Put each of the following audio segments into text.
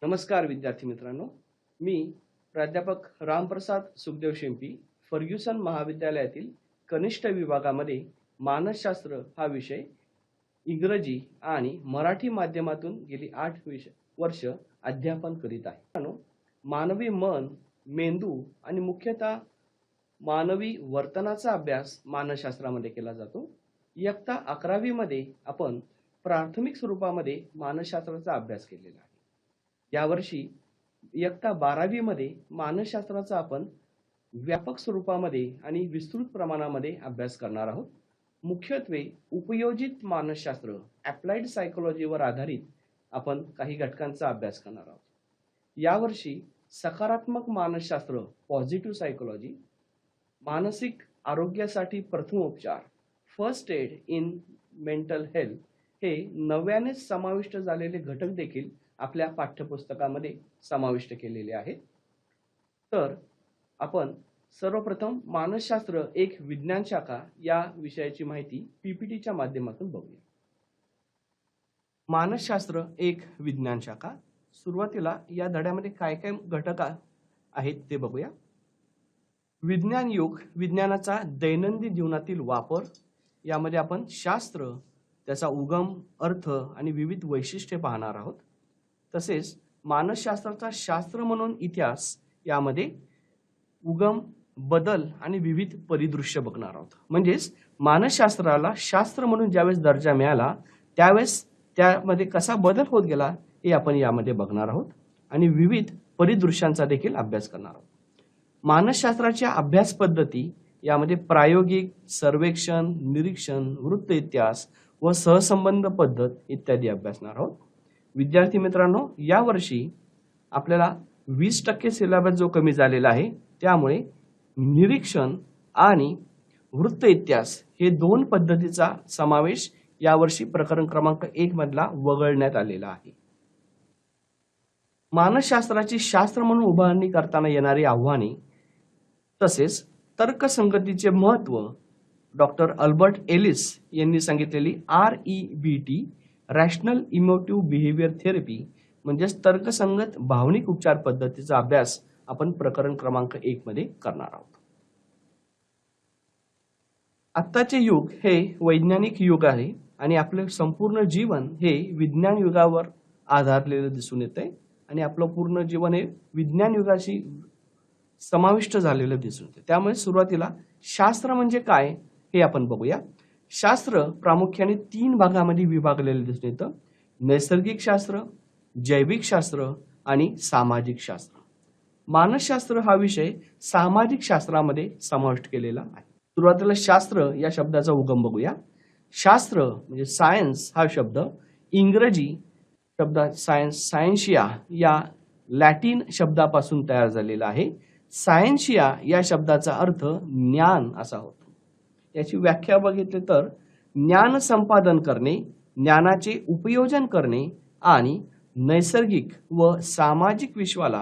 नमस्कार विद्यार्थी मित्रांनो, मी प्राध्यापक रामप्रसाद सुखदेव शिंपी, फर्ग्युसन महाविद्यालयातील कनिष्ठ विभागामध्ये मानसशास्त्र हा विषय इंग्रजी आणि मराठी माध्यमातून गेली 8 वर्ष अध्यापन करीत आहे. मित्रांनो, मानवी मन, मेंदू आणि मुख्यतः मानवी वर्तनाचा अभ्यास मानसशास्त्रामध्ये केला जातो. इयत्ता 11वी मध्ये आपण प्राथमिक स्वरूपामध्ये मानसशास्त्राचा अभ्यास केलेला आहे. यावर्षी इयत्ता 12वी मध्ये मानसशास्त्राचा आपण व्यापक स्वरूपामध्ये आणि विस्तृत प्रमाणामध्ये अभ्यास करणार आहोत. मुख्यत्वे उपयोजित मानसशास्त्र अप्लाइड सायकोलॉजीवर आधारित आपण काही घटकांचा अभ्यास करणार आहोत. यावर्षी सकारात्मक मानसशास्त्र पॉझिटिव्ह सायकोलॉजी, मानसिक आरोग्यासाठी प्रथमोपचार first aid in mental health हे नव्याने समाविष्ट झालेले घटक देखील आपल्या पाठ्यपुस्तकामध्ये समाविष्ट केलेले आहेत. तर आपण सर्वप्रथम मानसशास्त्र एक विज्ञान शाखा या विषयाची माहिती पीपीटीच्या माध्यमातून बघूया. मानसशास्त्र एक विज्ञान शाखा. सुरुवातीला या धड्यामध्ये काय काय घटक आहेत ते बघूया. विज्ञान युग, विज्ञानाचा दैनंदिन जीवनातील वापर. यामध्ये आपण शास्त्र, त्याचा उगम, अर्थ आणि विविध वैशिष्ट्ये पाहणार आहोत. तसेच मानसशास्त्राचा शास्त्र म्हणून इतिहास, यामध्ये उगम, बदल आणि विविध परिदृश्य बघणार आहोत. म्हणजेच मानसशास्त्राला शास्त्र म्हणून ज्यावेळेस दर्जा मिळाला त्यावेळेस त्यामध्ये कसा बदल होत गेला हे आपण यामध्ये बघणार आहोत आणि विविध परिदृश्यांचा देखील अभ्यास करणार आहोत. मानसशास्त्राच्या अभ्यास पद्धती यामध्ये प्रायोगिक, सर्वेक्षण, निरीक्षण, वृत्त इतिहास व सहसंबंध पद्धत इत्यादी अभ्यासणार आहोत. विद्यार्थी मित्रांनो, यावर्षी आपल्याला 20% सिलेबस जो कमी झालेला आहे, त्यामुळे निरीक्षण आणि वृत्त इतिहास हे 2 पद्धतीचा समावेश यावर्षी प्रकरण क्रमांक 1 मधला वगळण्यात आलेला आहे. मानसशास्त्राची शास्त्र म्हणून उभारणी करताना येणारी आव्हाने तसेच तर्कसंगतीचे महत्त्व डॉक्टर अल्बर्ट एलिस यांनी सांगितलेली REBT rational emotive behaviour therapy म्हणजेच तर्कसंगत भावनिक उपचार पद्धतीचा अभ्यास आपण प्रकरण क्रमांक 1 मध्ये करणार आहोत. आत्ताचे युग हे वैज्ञानिक युग आहे आणि आपले संपूर्ण जीवन हे विज्ञान युगावर आधारलेलं दिसून येते आणि आपलं पूर्ण जीवन हे विज्ञान युगाशी समाविष्ट झालेलं दिसून येते. त्यामुळे सुरुवातीला शास्त्र म्हणजे काय हे आपण बघूया. शास्त्र प्रामुख्याने 3 भागामध्ये विभागलेले दिसून येतं. नैसर्गिक शास्त्र, जैविक शास्त्र आणि सामाजिक शास्त्र. मानसशास्त्र हा विषय सामाजिक शास्त्रामध्ये समाविष्ट केलेला आहे. सुरुवातीला शास्त्र या शब्दाचा उगम बघूया. शास्त्र म्हणजे सायन्स हा शब्द इंग्रजी शब्द सायन्शिया या लॅटिन शब्दापासून तयार झालेला आहे. सायन्शिया या शब्दाचा अर्थ ज्ञान असा होतो. याची व्याख्या बघितली तर ज्ञान संपादन करणे, ज्ञानाचे उपयोजन करणे आणि नैसर्गिक व सामाजिक विश्वाला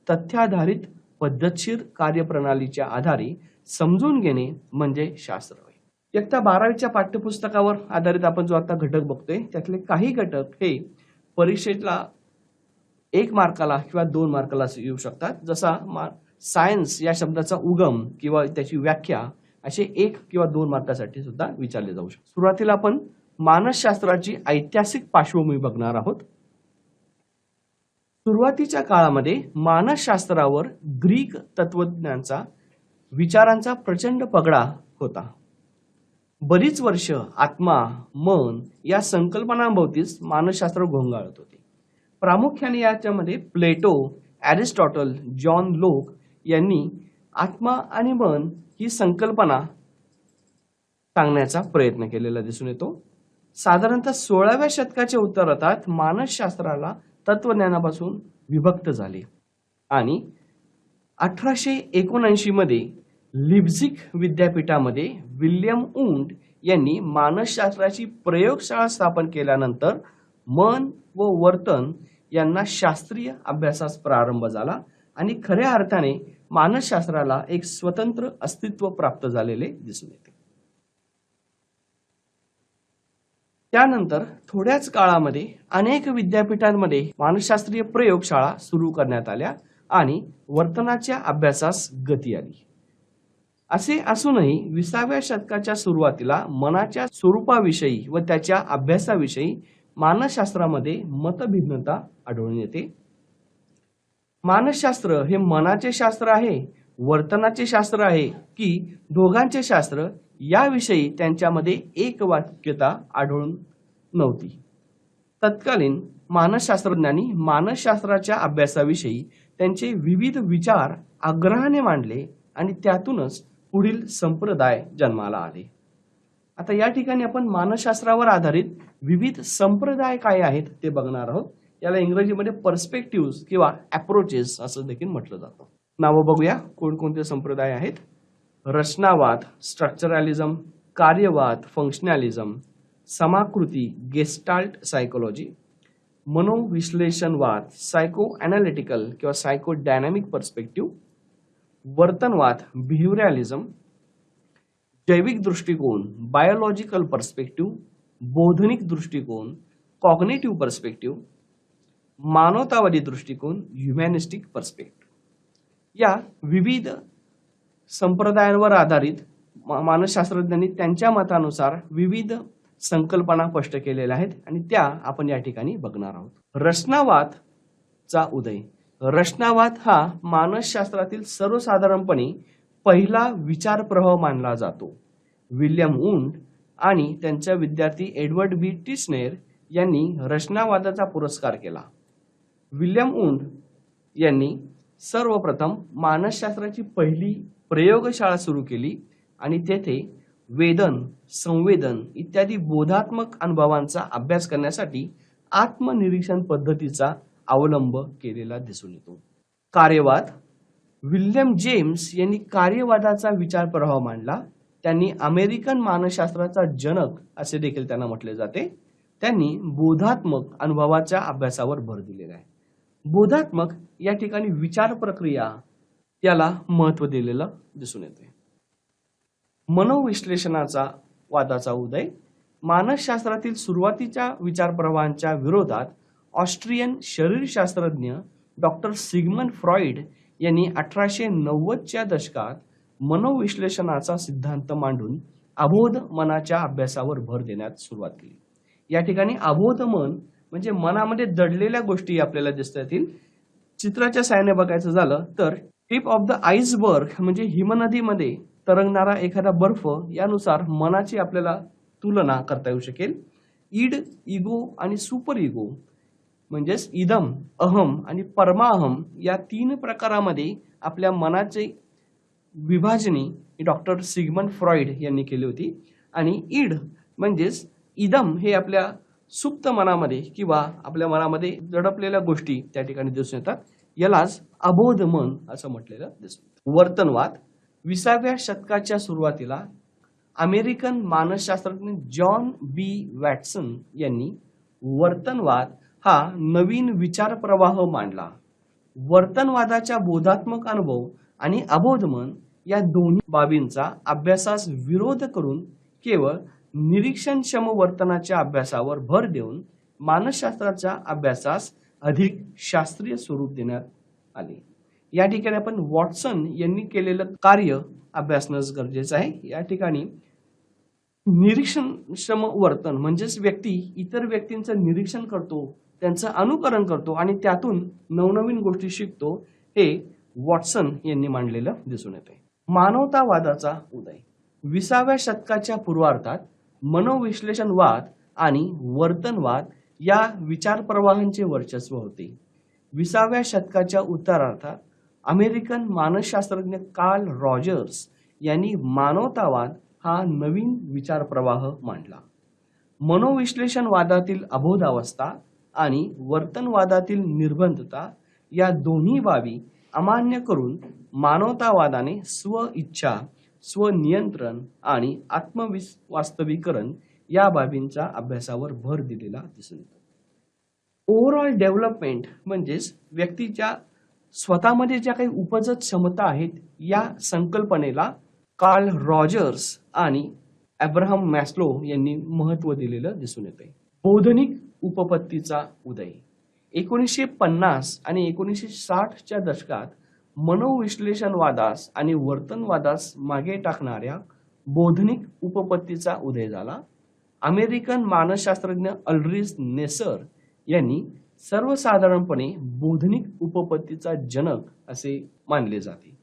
तथ्याधारित पद्धतशीर कार्यप्रणालीच्या आधारे समजून घेणे म्हणजे शास्त्र होय. इयत्ता 12वीच्या पाठ्यपुस्तकावर आधारित आपण जो आता घटक बघतोय त्यातले काही घटक हे परीक्षेला 1 मार्काला किंवा 2 मार्काला येऊ शकतात. जसा सायन्स या शब्दाचा उगम किंवा त्याची व्याख्या असे 1 किंवा 2 मार्कासाठी सुद्धा विचारले जाऊ शकतात. सुरुवातीला आपण मानसशास्त्राची ऐतिहासिक पार्श्वभूमी बघणार आहोत. सुरुवातीच्या काळामध्ये मानसशास्त्रावर ग्रीक तत्वज्ञांचा विचारांचा प्रचंड पगडा होता. बरीच वर्ष आत्मा, मन या संकल्पनांभोवतीच मानसशास्त्र घोंगाळत होते. प्रामुख्याने याच्यामध्ये प्लेटो, एरिस्टॉटल, जॉन लोक यांनी आत्मा आणि मन ही संकल्पना सांगण्याचा प्रयत्न केलेला दिसून येतो. साधारणतः 16व्या शतकाच्या उत्तरार्धात मानसशास्त्राला तत्वज्ञानापासून विभक्त झाले आणि 1879 मध्ये लिप्झिग विद्यापीठामध्ये विल्यम वुंड यांनी मानसशास्त्राची प्रयोगशाळा स्थापन केल्यानंतर मन व वर्तन यांना शास्त्रीय अभ्यासास प्रारंभ झाला आणि खऱ्या अर्थाने मानसशास्त्राला एक स्वतंत्र अस्तित्व प्राप्त झालेले दिसून येते. त्यानंतर थोड्याच काळामध्ये अनेक विद्यापीठांमध्ये मानसशास्त्रीय प्रयोगशाळा सुरू करण्यात आल्या आणि वर्तनाच्या अभ्यासास गती आली. असे असूनही 20व्या शतकाच्या सुरुवातीला मनाच्या स्वरूपाविषयी व त्याच्या अभ्यासाविषयी मानसशास्त्रामध्ये मतभिन्नता आढळून येते. मानसशास्त्र हे मनाचे शास्त्र आहे, वर्तनाचे शास्त्र आहे की दोघांचे शास्त्र, याविषयी त्यांच्यामध्ये एकवाक्यता आढळून नव्हती. तत्कालीन मानसशास्त्रज्ञांनी मानसशास्त्राच्या अभ्यासाविषयी त्यांचे विविध विचार आग्रहाने मांडले आणि त्यातूनच पुढील संप्रदाय जन्माला आले. आता या ठिकाणी आपण मानसशास्त्रावर आधारित विविध संप्रदाय काय आहेत ते बघणार आहोत. याला इंग्रजीमध्ये पर्स्पेक्टिव्ह किंवा अप्रोचेस असं देखील म्हटलं जातं. नावं बघूया कोणकोणते संप्रदाय आहेत. रचनावाद, स्ट्रक्चरलिझम, कार्यवाद, फंक्शनॅलिझम, समाकृती, गेस्टाल्ट सायकोलॉजी, मनोविश्लेषणवाद, सायको अनालिटिकल किंवा सायको डायनॅमिक पर्स्पेक्टिव्ह, वर्तनवाद, बिहेवियरलिझम, जैविक दृष्टिकोन, बायोलॉजिकल पर्स्पेक्टिव्ह, बौद्धिक दृष्टिकोन, कॉग्निटिव्ह पर्स्पेक्टिव्ह, मानवतावादी दृष्टिकोन, ह्युमॅनिस्टिक पर्स्पेक्टिव्ह. या विविध संप्रदायांवर आधारित मानसशास्त्रज्ञांनी त्यांच्या मतानुसार विविध संकल्पना स्पष्ट केलेल्या आहेत आणि त्या आपण या ठिकाणी बघणार आहोत. रचनावादचा उदय. रचनावाद हा मानसशास्त्रातील सर्वसाधारणपणे पहिला विचार प्रवाह मानला जातो. विल्यम वुंड आणि त्यांच्या विद्यार्थी एडवर्ड बी टिस्नेर यांनी रचनावादाचा पुरस्कार केला. विल्यम वुंड यांनी सर्वप्रथम मानसशास्त्राची पहिली प्रयोगशाळा सुरू केली आणि तेथे वेदन, संवेदन इत्यादी बोधात्मक अनुभवांचा अभ्यास करण्यासाठी आत्मनिरीक्षण पद्धतीचा अवलंब केलेला दिसून येतो. कार्यवाद. विल्यम जेम्स यांनी कार्यवादाचा विचार प्रवाह मांडला. त्यांनी अमेरिकन मानसशास्त्राचा जनक असे देखील त्यांना म्हटले जाते. त्यांनी बोधात्मक अनुभवाच्या अभ्यासावर भर दिलेला आहे. बोधात्मक या ठिकाणी विचार प्रक्रिया याला महत्त्व दिलेलं दिसून येते. मनोविश्लेषणाचा वादाचा उदय. मानसशास्त्रातील सुरुवातीच्या विचार प्रवाहांच्या विरोधात ऑस्ट्रियन शरीरशास्त्रज्ञ डॉक्टर सिगमंड फ्रॉइड यांनी 1890च्या दशकात मनोविश्लेषणाचा सिद्धांत मांडून अबोध मनाच्या अभ्यासावर भर देण्यास सुरुवात केली. या ठिकाणी अबोध मन म्हणजे मनामध्ये दडलेल्या गोष्टी आपल्याला दिसता येतील. चित्राच्या साहाय्याने बघायचं झालं तर टिप ऑफ द आईसबर्ग म्हणजे हिमनदीमध्ये तरंगणारा एखादा बर्फ यानुसार मनाची आपल्याला तुलना करता येऊ शकेल. ईड, इगो आणि सुपर इगो म्हणजेच इदम, अहम आणि परमाअहम या 3 प्रकारामध्ये आपल्या मनाचे विभाजणी डॉक्टर सिगमंड फ्रॉइड यांनी केली होती. आणि ईड म्हणजेच इदम हे आपल्या सुप्त मनामध्ये किंवा आपल्या मनामध्ये दडपलेल्या गोष्टी त्या ठिकाणी दिसून येतात. यालाच अबोध मन असं म्हटलेलं दिसतं. वर्तनवाद. 20व्या शतकाच्या सुरुवातीला अमेरिकन मानसशास्त्रज्ञ जॉन बी वॅटसन यांनी वर्तनवाद हा नवीन विचार प्रवाह मांडला. वर्तनवादाच्या बोधात्मक अनुभव आणि अबोधमन या दोन्ही बाबींचा अभ्यासास विरोध करून केवळ निरीक्षणक्षम वर्तनाच्या अभ्यासावर भर देऊन मानसशास्त्राच्या अभ्यासास अधिक शास्त्रीय स्वरूप देण्यात आले. या ठिकाणी आपण वॉटसन यांनी केलेलं कार्य अभ्यासणं गरजेचं आहे. या ठिकाणी निरीक्षणक्षम वर्तन म्हणजेच व्यक्ती इतर व्यक्तींचं निरीक्षण करतो, त्यांचं अनुकरण करतो आणि त्यातून नवनवीन गोष्टी शिकतो, हे वॉटसन यांनी मांडलेलं दिसून येते. मानवतावादाचा उदय. 20व्या शतकाच्या पूर्वार्धात मनोविश्लेषणवाद आणि वर्तनवाद या विचार प्रवाहांचे वर्चस्व होते. 20व्या शतकाच्या उत्तरार्धात अमेरिकन मानसशास्त्रज्ञ कार्ल रॉजर्स यांनी मानवतावाद हा नवीन विचार प्रवाह मांडला. मनोविश्लेषणवादातील अबोधावस्था आणि वर्तनवादातील निर्बंधता या दोन्ही बाबी अमान्य करून मानवतावादाने स्व-इच्छा, स्वनियंत्रण आणि आत्मवास्तवीकरण या बाबींच्या अभ्यासावर भर दिलेला दिसून येतो. ओव्हरऑल डेव्हलपमेंट म्हणजेच व्यक्तीच्या स्वतःमध्ये ज्या काही उपजत क्षमता आहेत या संकल्पनेला कार्ल रॉजर्स आणि अब्राहम मॅस्लो यांनी महत्व दिलेलं दिसून येते. बौद्धिक उपपत्तीचा उदय 1950 आणि 1960च्या दशकात मनोविश्लेषणवादास आणि वर्तनवादास मागे टाकणाऱ्या बौद्धिक उपपत्तीचा उदय झाला. अमेरिकन मानसशास्त्रज्ञ अल्ड्रिच नेसर यांनी सर्वसाधारणपणे बौद्धिक उपपत्तीचा जनक असे मानले जाते.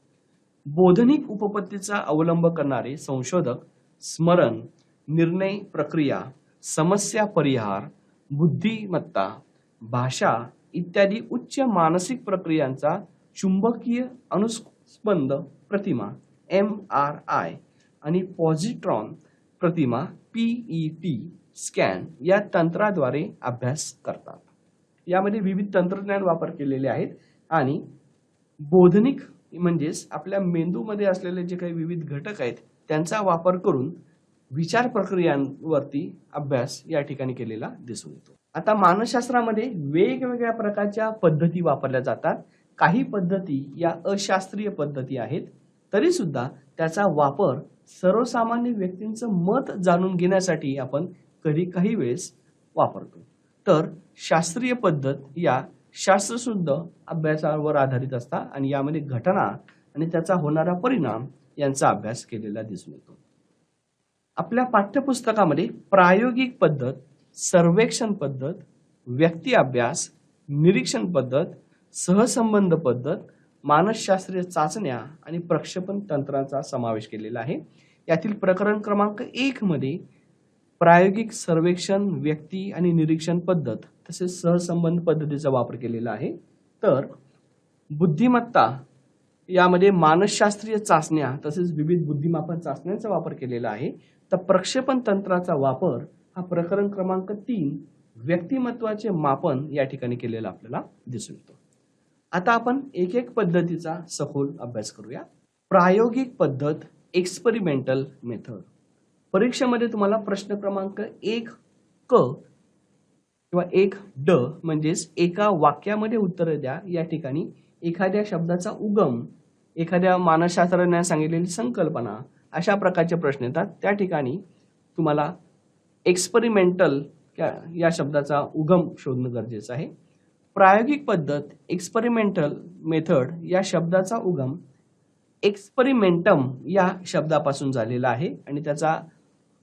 बौद्धिक उपपत्तीचा अवलंब करणारे संशोधक स्मरण, निर्णय प्रक्रिया, समस्या परिहार, बुद्धिमत्ता, भाषा इत्यादी उच्च मानसिक प्रक्रियांचा चुंबकीय अनुस्पंद प्रतिमा MRI आणि पॉझिट्रॉन प्रतिमा PET स्कॅन या तंत्राद्वारे अभ्यास करतात. यामध्ये विविध तंत्रज्ञान वापर केलेले आहेत आणि बौद्धिक म्हणजेच आपल्या मेंदूमध्ये असलेले जे काही विविध घटक आहेत त्यांचा वापर करून विचार प्रक्रियांवरती अभ्यास या ठिकाणी केलेला दिसून येतो. आता मानसशास्त्रामध्ये वेगवेगळ्या प्रकारच्या पद्धती वापरल्या जातात. काही पद्धती या अशास्त्रीय पद्धती आहेत, तरी सुद्धा त्याचा वापर सर्वसामान्य व्यक्तींचं मत जाणून घेण्यासाठी आपण काही वेळेस वापरतो. तर शास्त्रीय पद्धत या शास्त्रशुद्ध अभ्यासावर आधारित असतात आणि यामध्ये घटना आणि त्याचा होणारा परिणाम यांचा अभ्यास केलेला दिसून येतो. आपल्या पाठ्यपुस्तकामध्ये प्रायोगिक पद्धत, सर्वेक्षण पद्धत, व्यक्ती अभ्यास, निरीक्षण पद्धत, सहसंबंध पद्धत, मानसशास्त्रीय चाचण्या आणि प्रक्षेपण तंत्रांचा समावेश केलेला आहे. यातील प्रकरण क्रमांक 1 मध्ये प्रायोगिक सर्वेक्षण, व्यक्ती आणि निरीक्षण पद्धत तसेच सहसंबंध पद्धतीचा वापर केलेला आहे. तर बुद्धिमत्ता यामध्ये मानसशास्त्रीय चाचण्या तसेच विविध बुद्धिमापन चाचण्यांचा वापर केलेला आहे. तर प्रक्षेपण तंत्राचा वापर हा प्रकरण क्रमांक 3 व्यक्तिमत्वाचे मापन या ठिकाणी केलेला आपल्याला दिसून येतो. आता आपण एक पद्धतीचा सखोल अभ्यास करूया. प्रायोगिक पद्धत, एक्सपेरिमेंटल मेथड. परीक्षेमध्ये तुम्हाला प्रश्न क्रमांक 1 क किंवा 1 ड म्हणजेच एका वाक्यामध्ये उत्तर द्या या ठिकाणी एखाद्या शब्दाचा उगम, एखाद्या मानसशास्त्रज्ञाने सांगितलेली संकल्पना अशा प्रकारचे प्रश्न येतात. त्या ठिकाणी तुम्हाला एक्सपेरिमेंटल या शब्दाचा उगम शोधणं गरजेचं आहे. प्रायोगिक पद्धत, एक्सपेरिमेंटल मेथड या शब्दाचा उगम एक्सपेरिमेंटम या शब्दापासून झालेला आहे आणि त्याचा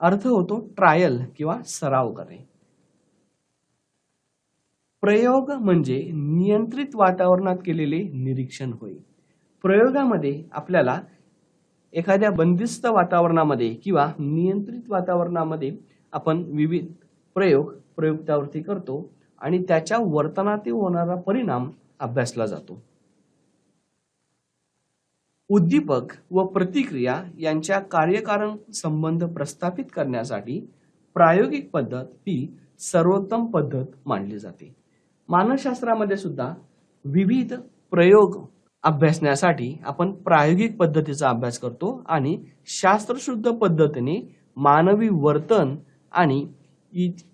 अर्थ होतो ट्रायल किंवा सराव करणे. प्रयोग म्हणजे नियंत्रित वातावरणात केलेले निरीक्षण होय. प्रयोगामध्ये आपल्याला एखाद्या बंदिस्त वातावरणामध्ये किंवा नियंत्रित वातावरणामध्ये आपण विविध प्रयोगावरती करतो आणि त्याच्या वर्तनातील होणारा परिणाम अभ्यासला जातो. उद्दीपक व प्रतिक्रिया यांच्या कार्यकारण संबंध प्रस्थापित करण्यासाठी प्रायोगिक पद्धत ही सर्वोत्तम पद्धत मानली जाते. मानसशास्त्रामध्ये सुद्धा विविध प्रयोग अभ्यासण्यासाठी आपण प्रायोगिक पद्धतीचा अभ्यास करतो आणि शास्त्रशुद्ध पद्धतीने मानवी वर्तन आणि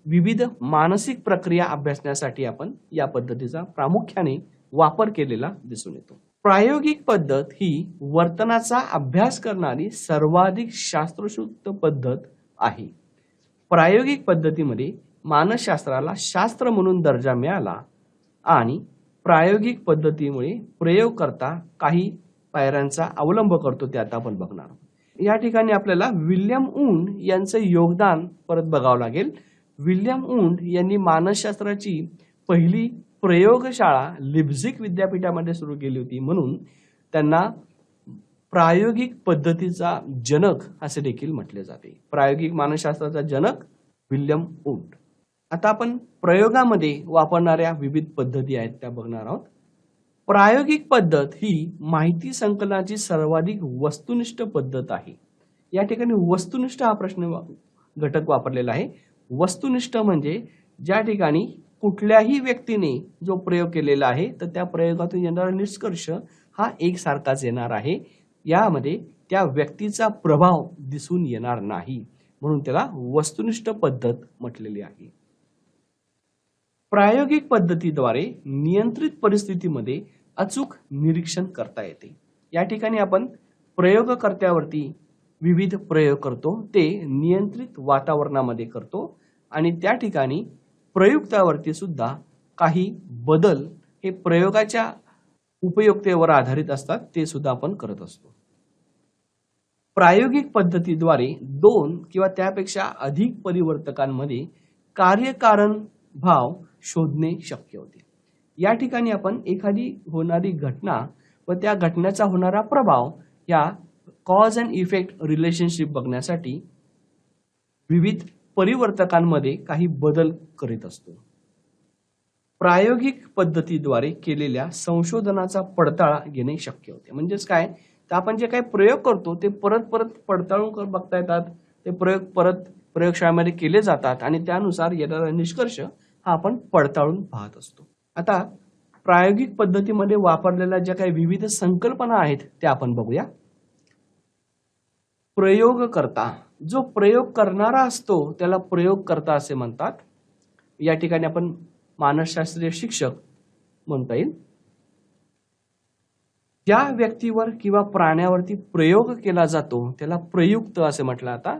विविध मानसिक प्रक्रिया अभ्यासण्यासाठी आपण या पद्धतीचा प्रामुख्याने वापर केलेला दिसून येतो. प्रायोगिक पद्धत ही वर्तनाचा अभ्यास करणारी सर्वाधिक शास्त्रशुद्ध पद्धत आहे. प्रायोगिक पद्धतीमध्ये मानसशास्त्राला शास्त्र म्हणून दर्जा मिळाला आणि प्रायोगिक पद्धतीमुळे प्रयोगकर्ता काही पायऱ्यांचा अवलंब करतो ते आता आपण बघणार. या ठिकाणी आपल्याला विल्यम वुंड यांचं योगदान परत बघावं लागेल. विल्यम वुंड यांनी मानसशास्त्राची पहिली प्रयोगशाळा लिप्झिग विद्यापीठामध्ये सुरू केली होती, म्हणून त्यांना प्रायोगिक पद्धतीचा जनक असे देखील म्हटले जाते. प्रायोगिक मानसशास्त्राचा जनक विल्यम वुंड. आता आपण प्रयोगामध्ये वापरणाऱ्या विविध पद्धती आहेत त्या बघणार आहोत. प्रायोगिक पद्धत ही माहिती संकलनाची सर्वाधिक वस्तुनिष्ठ पद्धत आहे. या ठिकाणी वस्तुनिष्ठ हा प्रश्न घटक वापरलेला आहे. वस्तुनिष्ठ म्हणजे ज्या ठिकाणी कुठल्याही व्यक्तीने जो प्रयोग केलेला आहे तर त्या प्रयोगातून येणारा निष्कर्ष हा एकसारखाच येणार आहे. यामध्ये त्या व्यक्तीचा प्रभाव दिसून येणार नाही, म्हणून त्याला वस्तुनिष्ठ पद्धत म्हटलेली आहे. प्रायोगिक पद्धतीद्वारे नियंत्रित परिस्थितीमध्ये अचूक निरीक्षण करता येते. या ठिकाणी आपण प्रयोगकर्त्यावरती विविध प्रयोग करतो ते नियंत्रित वातावरणामध्ये करतो आणि त्या ठिकाणी प्रयुक्तावरती सुद्धा काही बदल हे प्रयोगाच्या उपयुक्तेवर आधारित असतात ते सुद्धा आपण करत असतो. प्रायोगिक पद्धतीद्वारे 2 किंवा त्यापेक्षा अधिक परिवर्तकांमध्ये कार्यकारण भाव शोधणे शक्य होते. या ठिकाणी आपण एखादी होणारी घटना व त्या घटनेचा होणारा प्रभाव या कॉज अँड इफेक्ट रिलेशनशिप बघण्यासाठी विविध परिवर्तकांमध्ये काही बदल करीत असतो. प्रायोगिक पद्धतीद्वारे केलेल्या संशोधनाचा पडताळा घेणे शक्य होते. म्हणजेच काय, तर आपण जे काही प्रयोग करतो ते परत पडताळून बघता येतात. ते प्रयोग परत प्रयोगशाळेमध्ये केले जातात आणि त्यानुसार येणारा निष्कर्ष हा आपण पडताळून पाहत असतो. आता प्रायोगिक पद्धतीमध्ये वापरलेल्या ज्या काही विविध संकल्पना आहेत त्या आपण बघूया. प्रयोगकर्ता, जो प्रयोग करणारा असतो त्याला प्रयोगकर्ता असे म्हणतात. या ठिकाणी आपण मानसशास्त्रीय शिक्षक म्हणता येईल. ज्या व्यक्तीवर किंवा प्राण्यावरती प्रयोग केला जातो त्याला प्रयुक्त असे म्हटलं. आता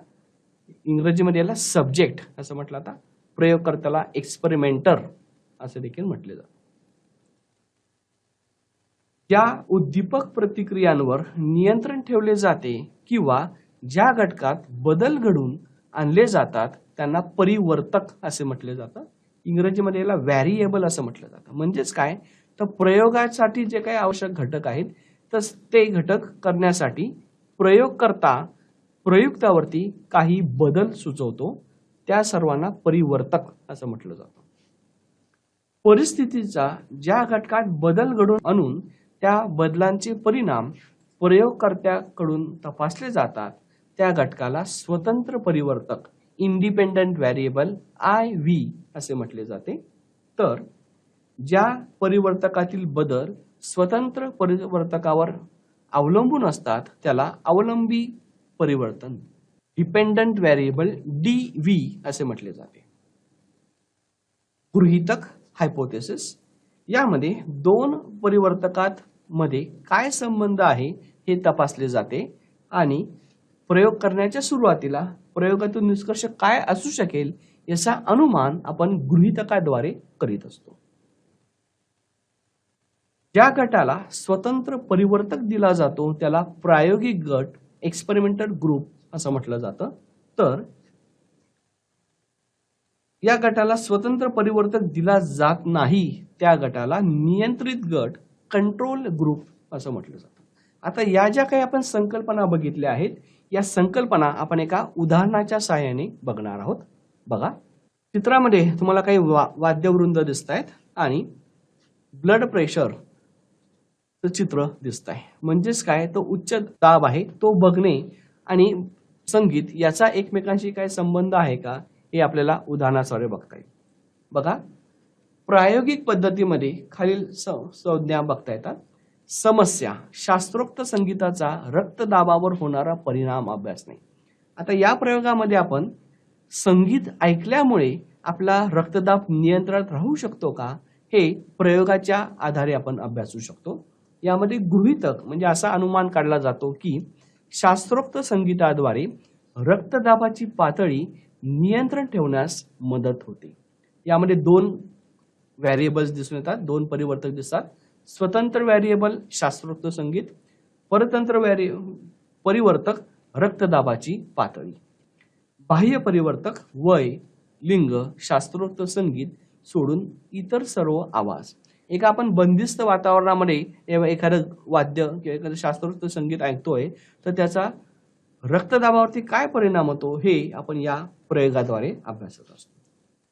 इंग्रजीमध्ये याला सब्जेक्ट असं म्हटलं. आता प्रयोगकर्त्याला एक्सपेरिमेंटर असे देखील म्हटले जाते. ज्या उद्दीपक प्रतिक्रियांवर नियंत्रण ठेवले जाते किंवा ज्या घटकात बदल घडून आणले जातात त्यांना परिवर्तक असे म्हटले जातं. इंग्रजीमध्ये याला व्हॅरिएबल असं म्हटलं जातं. म्हणजेच काय, तर प्रयोगासाठी जे काही आवश्यक घटक आहेत तर ते घटक करण्यासाठी प्रयोगकर्ता प्रयुक्तावरती काही बदल सुचवतो. त्या सर्वांना परिवर्तक असं म्हटलं जातं. परिस्थितीचा ज्या घटकात बदल घडून आणून त्या बदलांचे परिणाम प्रयोगकर्त्याकडून तपासले जातात त्या घटकाला स्वतंत्र परिवर्तक इंडिपेंडंट व्हेरिएबल IV असे म्हटले जाते. तर ज्या परिवर्तकातील बदल स्वतंत्र परिवर्तकावर अवलंबून असतात त्याला अवलंबी परिवर्तन डिपेंडंट व्हेरिएबल DV असे म्हटले जाते. गृहीतक हायपोथेसिस, यामध्ये 2 परिवर्तकात मध्ये काय संबंध आहे हे तपासले जाते आणि प्रयोग करण्याच्या सुरुवातीला प्रयोगातून निष्कर्ष काय असू शकेल याचा अनुमान आपण गृहीतकाद्वारे करीत असतो. ज्या गटाला स्वतंत्र परिवर्तक दिला जातो त्याला प्रायोगिक गट एक्सपेरिमेंटल ग्रुप असं म्हटलं जातं. तर या गटाला स्वतंत्र परिवर्तक दिला जात नाही त्या गटाला नियंत्रित गट कंट्रोल ग्रुप असं म्हटलं जातं. आता या ज्या काही आपण संकल्पना बघितल्या आहेत या संकल्पना आपण एका उदाहरणाच्या सहाय्याने बघणार आहोत. बघा, चित्रामध्ये तुम्हाला काही वाद्यवृंद दिसत आहेत आणि ब्लड प्रेशर चित्र दिसत आहे. म्हणजेच काय, तो उच्च दाब आहे तो बघणे आणि संगीत याचा एकमेकांशी काय संबंध आहे का हे आपल्याला उदाहरणाद्वारे बघता येईल. बघा, प्रायोगिक पद्धतीमध्ये खालील संज्ञा बघता येतात. समस्या, शास्त्रोक्त संगीताचा रक्तदाबावर होणारा परिणाम अभ्यासणे. आता या प्रयोगामध्ये आपण संगीत ऐकल्यामुळे आपला रक्तदाब नियंत्रणात राहू शकतो का हे प्रयोगाच्या आधारे आपण अभ्यासू शकतो. यामध्ये गृहीतक म्हणजे असा अनुमान काढला जातो की शास्त्रोक्त संगीताद्वारे रक्तदाबाची पातळी नियंत्रण ठेवण्यास मदत होते. यामध्ये 2 व्हेरिएबल्स दिसून येतात, 2 परिवर्तक दिसतात. स्वतंत्र व्हेरिएबल शास्त्रोक्त संगीत, परतंत्र परिवर्तक रक्तदाबाची पातळी. बाह्य परिवर्तक वय, लिंग, शास्त्रोक्त संगीत सोडून इतर सर्व आवाज. एक आपण बंदिस्त वातावरणामध्ये एखादं वाद्य किंवा एखादं शास्त्रोक्त संगीत ऐकतोय तर त्याचा रक्तदाबावरती काय परिणाम होतो हे आपण या प्रयोगाद्वारे अभ्यासत असतो.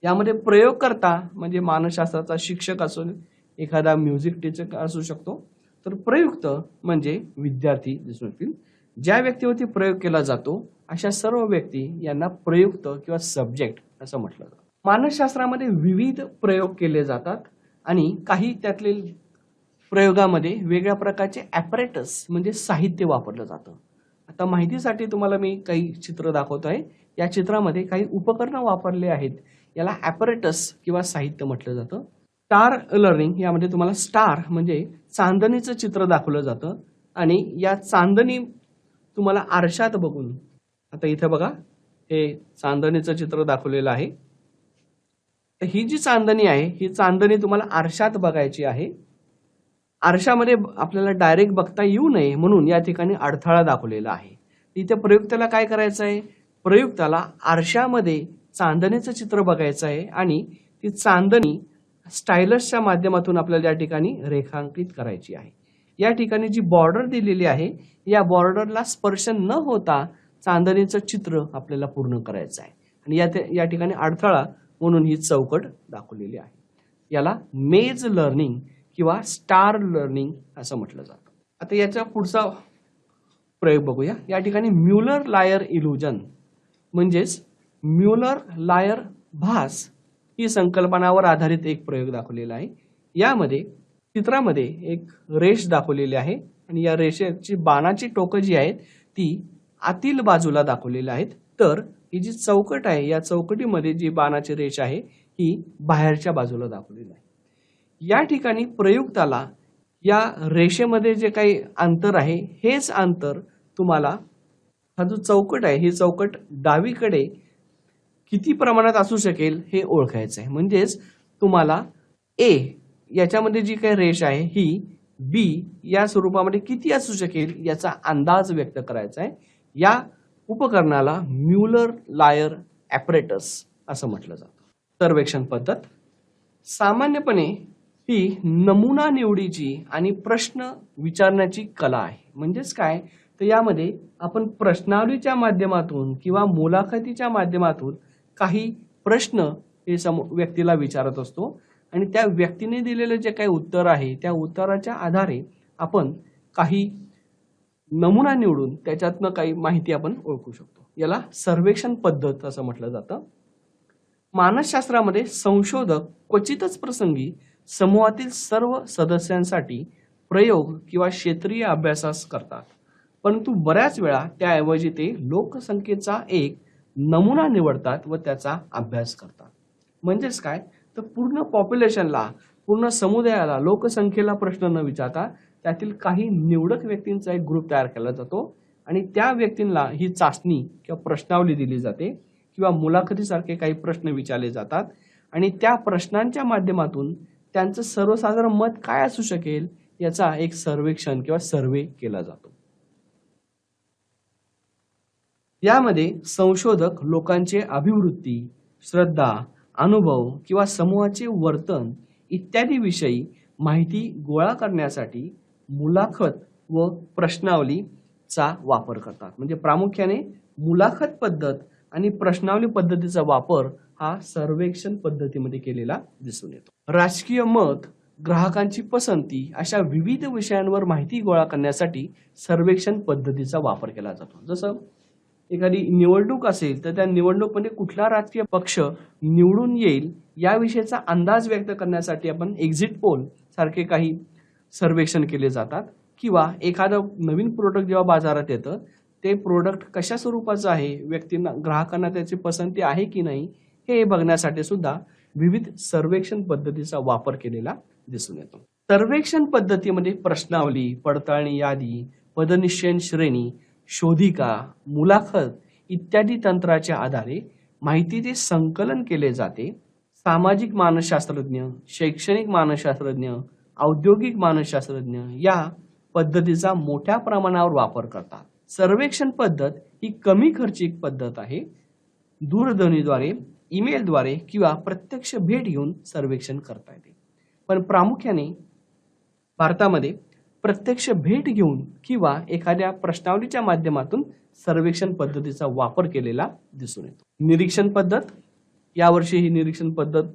यामध्ये प्रयोगकर्ता म्हणजे मानसशास्त्राचा शिक्षक असून एखादा म्युझिक टीचर असू शकतो. तर प्रयुक्त म्हणजे विद्यार्थी दिसून येतील. ज्या व्यक्तीवरती प्रयोग केला जातो अशा सर्व व्यक्ती यांना प्रयुक्त किंवा सब्जेक्ट असं म्हटलं जातं. मानसशास्त्रामध्ये विविध प्रयोग केले जातात आणि काही त्यातले प्रयोगामध्ये वेगळ्या प्रकारचे ॲपरेटस म्हणजे साहित्य वापरलं जातं. आता माहितीसाठी तुम्हाला मी काही चित्र दाखवतोय. या चित्रामध्ये काही उपकरणं वापरले आहेत. याला ॲपरेटस किंवा साहित्य म्हटलं जातं. स्टार लर्निंग यामध्ये तुम्हाला स्टार म्हणजे चांदणीचं चित्र दाखवलं जातं आणि या चांदणी तुम्हाला आरशात बघून, आता इथे बघा हे चांदणीचं चित्र दाखवलेलं आहे. तर ही जी चांदणी आहे, ही चांदणी तुम्हाला आरशात बघायची आहे. आरशामध्ये आपल्याला डायरेक्ट बघता येऊ नये म्हणून या ठिकाणी अडथळा दाखवलेला आहे. इथे प्रयुक्ताला काय करायचं आहे? प्रयुक्ताला आरशामध्ये चांदणीचं चित्र बघायचं आहे आणि ती चांदणी स्टायलसच्या माध्यमातून आपल्याला या ठिकाणी रेखांकित करायची आहे. या ठिकाणी जी बॉर्डर दिलेली आहे, या बॉर्डरला स्पर्श न होता चांदणीचं चित्र आपल्याला पूर्ण करायचं आहे आणि या ठिकाणी अडथळा म्हणून ही चौकट दाखवलेली आहे. याला मेज लर्निंग किंवा स्टार लर्निंग असं म्हटलं जातं. आता याचा पुढचा प्रयोग बघूया. या ठिकाणी म्युलर लायर इल्युजन म्हणजेच म्युलर लायर भास ही संकल्पनावर आधारित एक प्रयोग दाखवलेला आहे. यामध्ये चित्रामध्ये एक रेष दाखवलेली आहे आणि या रेषेची बाणाची टोकं जी आहेत ती आतील बाजूला दाखवलेली आहेत. तर ही जी चौकट आहे, या चौकटीमध्ये जी बाणाची रेष आहे ही बाहेरच्या बाजूला दाखवलेली आहे. या ठिकाणी प्रयुक्ताला या रेषेमध्ये जे काही अंतर आहे, हेच अंतर तुम्हाला हा जो चौकट आहे, ही चौकट डावीकडे किती प्रमाणात असू शकेल हे ओळखायचं आहे. म्हणजेच तुम्हाला ए याच्यामध्ये जी काही रेष आहे ही बी या स्वरूपामध्ये किती असू शकेल याचा अंदाज व्यक्त करायचा आहे. या उपकरणाला म्युलर लायर ॲपरेटस असं म्हटलं जातं. सर्वेक्षण पद्धत सामान्यपणे ही नमुना निवडीची आणि प्रश्न विचारण्याची कला आहे. म्हणजेच काय, तर यामध्ये आपण प्रश्नावलीच्या माध्यमातून किंवा मुलाखतीच्या माध्यमातून काही प्रश्न हे व्यक्तीला विचारत असतो आणि त्या व्यक्तीने दिलेलं जे काही उत्तर आहे त्या उत्तराच्या आधारे आपण काही नमुना निवडून त्याच्यातनं काही माहिती आपण ओळखू शकतो. याला सर्वेक्षण पद्धत असं म्हटलं जातं. मानसशास्त्रामध्ये संशोधक क्वचितच प्रसंगी समूहातील सर्व सदस्यांसाठी प्रयोग किंवा क्षेत्रीय अभ्यास करतात, परंतु बऱ्याच वेळा त्याऐवजी ते लोकसंख्येचा एक नमुना निवडतात व त्याचा अभ्यास करतात. म्हणजेच काय, तर पूर्ण पॉप्युलेशनला, पूर्ण समुदायाला, लोकसंख्येला प्रश्न न विचारता त्यातील काही निवडक व्यक्तींचा एक ग्रुप तयार केला जातो आणि त्या व्यक्तींना ही चाचणी किंवा प्रश्नावली दिली जाते किंवा मुलाखतीसारखे काही प्रश्न विचारले जातात आणि त्या प्रश्नांच्या माध्यमातून त्यांचं सर्वसाधारण मत काय असू शकेल याचा एक सर्वेक्षण किंवा सर्वे केला जातो. यामध्ये संशोधक लोकांचे अभिवृत्ती, श्रद्धा, अनुभव किंवा समूहाचे वर्तन इत्यादी विषयी माहिती गोळा करण्यासाठी मुलाखत व प्रश्नावलीचा वापर करतात. म्हणजे प्रामुख्याने मुलाखत पद्धत आणि प्रश्नावली पद्धतीचा वापर हा सर्वेक्षण पद्धतीमध्ये केलेला दिसून येतो. राजकीय मत, ग्राहकांची पसंती अशा विविध विषयांवर माहिती गोळा करण्यासाठी सर्वेक्षण पद्धतीचा वापर केला जातो. जसं एखादी निवडणूक असेल तर त्या निवडणुकीमध्ये कुठला राजकीय पक्ष निवडून येईल याविषयीचा अंदाज व्यक्त करण्यासाठी आपण एक्झिट पोल सारखे काही सर्वेक्षण केले जातात किंवा एखादं नवीन प्रोडक्ट जेव्हा बाजारात येतं ते प्रोडक्ट कशा स्वरूपाचं आहे, व्यक्तींना, ग्राहकांना त्याची पसंती आहे की नाही हे बघण्यासाठी सुद्धा विविध सर्वेक्षण पद्धतीचा वापर केलेला दिसून येतो. सर्वेक्षण पद्धतीमध्ये प्रश्नावली, पडताळणी यादी, पदनिश्चयन श्रेणी, शोधिका, मुलाखत इत्यादी तंत्राच्या आधारे माहितीचे संकलन केले जाते. सामाजिक मानसशास्त्रज्ञ, शैक्षणिक मानसशास्त्रज्ञ, औद्योगिक मानसशास्त्रज्ञ या पद्धतीचा मोठ्या प्रमाणावर वापर करतात. सर्वेक्षण पद्धत ही कमी खर्चिक पद्धत आहे. दूरध्वनीद्वारे, ईमेलद्वारे किंवा प्रत्यक्ष भेट घेऊन सर्वेक्षण करता येते. पण प्रामुख्याने भारतामध्ये प्रत्यक्ष भेट घेऊन किंवा एखाद्या प्रश्नावलीच्या माध्यमातून सर्वेक्षण पद्धतीचा वापर केलेला दिसून येतो. निरीक्षण पद्धत, यावर्षी ही निरीक्षण पद्धत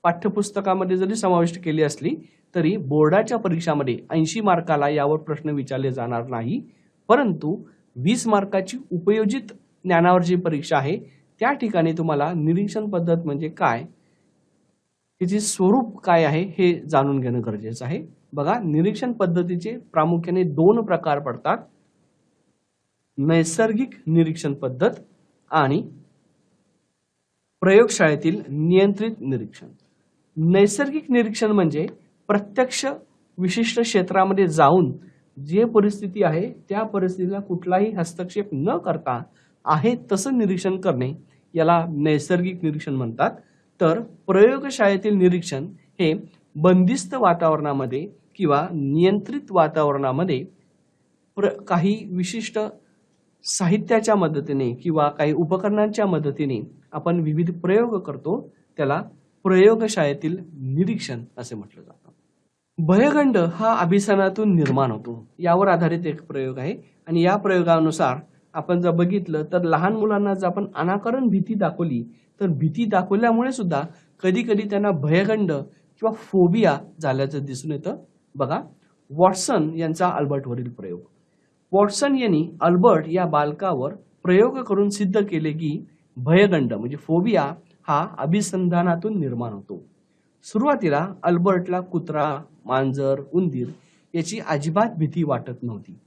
पाठ्यपुस्तकामध्ये जरी समाविष्ट केली असली तरी बोर्डाच्या परीक्षामध्ये 80 मार्काला यावर प्रश्न विचारले जाणार नाही, परंतु 20 मार्काची उपयोजित ज्ञानावर जी परीक्षा आहे त्या ठिकाणी तुम्हाला निरीक्षण पद्धत म्हणजे काय, तिचे स्वरूप काय आहे हे जाणून घेणं गरजेचं आहे. बघा, निरीक्षण पद्धतीचे प्रामुख्याने 2 प्रकार पडतात. नैसर्गिक निरीक्षण पद्धत आणि प्रयोगशाळेतील नियंत्रित निरीक्षण. नैसर्गिक निरीक्षण म्हणजे प्रत्यक्ष विशिष्ट क्षेत्रामध्ये जाऊन जे परिस्थिती आहे त्या परिस्थितीला कुठलाही हस्तक्षेप न करता आहे तसं निरीक्षण करणे याला नैसर्गिक निरीक्षण म्हणतात. तर प्रयोगशाळेतील निरीक्षण हे बंदिस्त वातावरणामध्ये किंवा नियंत्रित वातावरणामध्ये काही विशिष्ट साहित्याच्या मदतीने किंवा काही उपकरणांच्या मदतीने आपण विविध प्रयोग करतो, त्याला प्रयोगशाळेतील निरीक्षण असे म्हटलं जातं. भयगंड हा अभिसरणातून निर्माण होतो यावर आधारित एक प्रयोग आहे आणि या प्रयोगानुसार आपण जर बघितलं तर लहान मुलांना जर आपण अनाकरण भीती दाखवली तर भीती दाखवल्यामुळे सुद्धा कधी कधी त्यांना भयगंड किंवा फोबिया झाल्याचं दिसून येतं. बघा, वॉटसन यांचा अल्बर्टवरील प्रयोग. वॉटसन यांनी अल्बर्ट या बालकावर प्रयोग करून सिद्ध केले की भयगंड म्हणजे फोबिया हा अभिसंधानातून निर्माण होतो. सुरुवातीला अल्बर्टला कुत्रा, मांजर, उंदीर याची अजिबात भीती वाटत नव्हती.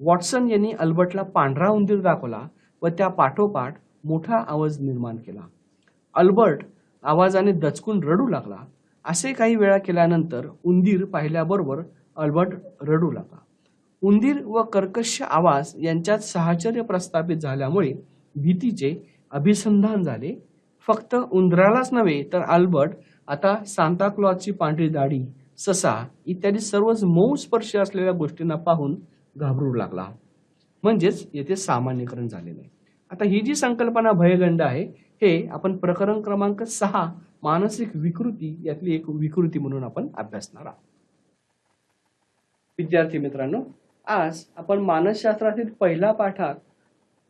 वॉटसन यांनी अल्बर्टला पांढरा उंदीर दाखवला व त्या पाठोपाठ मोठा आवाज निर्माण केला. अल्बर्ट आवाजाने दचकून रडू लागला. असे काही वेळा केल्यानंतर उंदीर पाहिल्याबरोबर अल्बर्ट रडू लागला. उंदीर व कर्कश आवाज यांच्यात साहचर्य प्रस्थापित झाल्यामुळे भीतीचे अभिसंधान झाले. फक्त उंदरालाच नव्हे तर अल्बर्ट आता सांताक्लॉजची पांढरी दाढी, ससा इत्यादी सर्वच मऊ स्पर्श असलेल्या गोष्टींना पाहून घाबरू लागला. म्हणजेच येथे सामान्यीकरण झालेलं आहे. आता ही जी संकल्पना भयगंड आहे हे आपण प्रकरण क्रमांक 6 मानसिक विकृती यातली एक विकृती म्हणून आपण अभ्यासणार आहोत. विद्यार्थी मित्रांनो, आज आपण मानसशास्त्रातील पहिल्या पाठात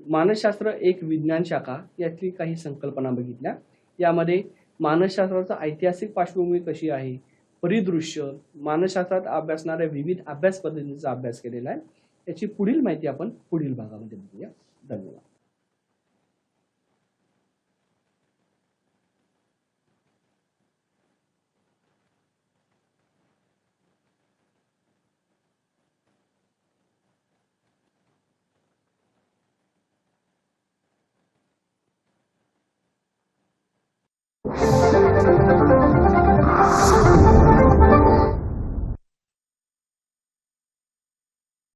मानसशास्त्र एक विज्ञान शाखा यातली काही संकल्पना बघितल्या. यामध्ये मानसशास्त्राचा ऐतिहासिक पार्श्वभूमी कशी आहे, परिदृश्य, मानसशास्त्रात अभ्यासणाऱ्या विविध अभ्यास पद्धतींचा अभ्यास केलेला आहे. याची पुढील माहिती आपण पुढील भागामध्ये बघूया. धन्यवाद.